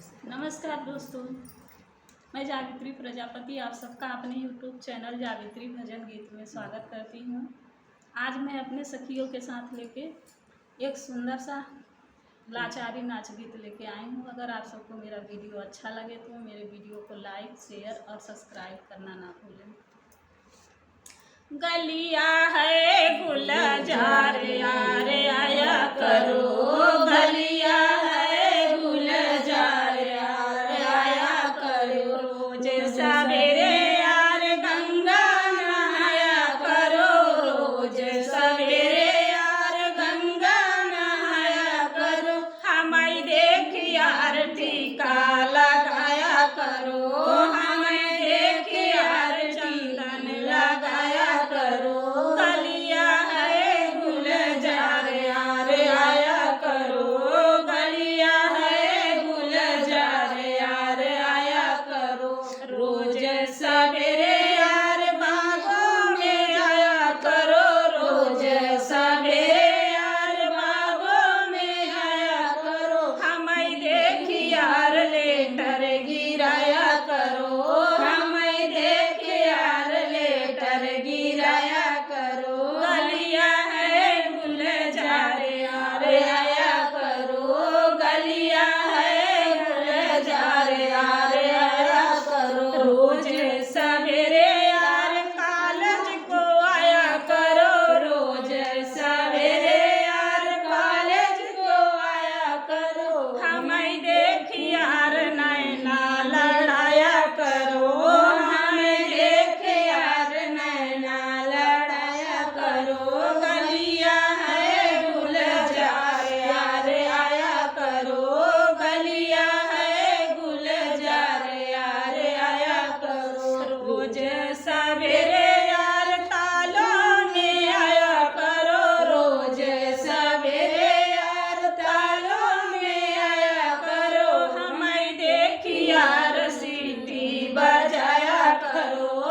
नमस्कार दोस्तों, मैं जावित्री प्रजापति आप सबका अपने YouTube चैनल जावित्री भजन गीत में स्वागत करती हूँ। आज मैं अपने सखियों के साथ लेके एक सुंदर सा लाचारी नाच गीत लेके आई हूँ। अगर आप सबको मेरा वीडियो अच्छा लगे तो मेरे वीडियो को लाइक, शेयर और सब्सक्राइब करना ना भूलें। गलिया है गुलजार यार आया करो, गलिया है गुलजार यार आया करो। रोज सवेरे यार गंगा नहाया करो, रोज सवेरे यार गंगा नहाया करो। हमें देख यार टीका लगाया करो, हमें देख यार चंदन लगाया करो। गलिया है गुलजार यार आया करो, गलिया है गुलजार यार आया करो। रोज सवेरे यार बागों में आया करो, रोज सवेरे यार बागों में आया करो। हमें देख यार लेटर गिराया करो, हमें देख यार लेटर गिराया करो। गलिया है गुलजार यार आया करो, गलिया है गुलजार यार आया करो। रोज सवेरे यार कॉलेज को आया करो, रोज सवेरे यार कॉलेज को आया करो। हमें देख यार नैना लड़ाया करो, हमें देख यार नैना लड़ाया करो। गलिया है गुलजार यार आया करो, गलिया है गुलजार यार आया करो। रोज सवेरे यार तालों में आया करो, रोज सवेरे यार तालों में आया करो। हमें देख यार सीटी बजाया करो,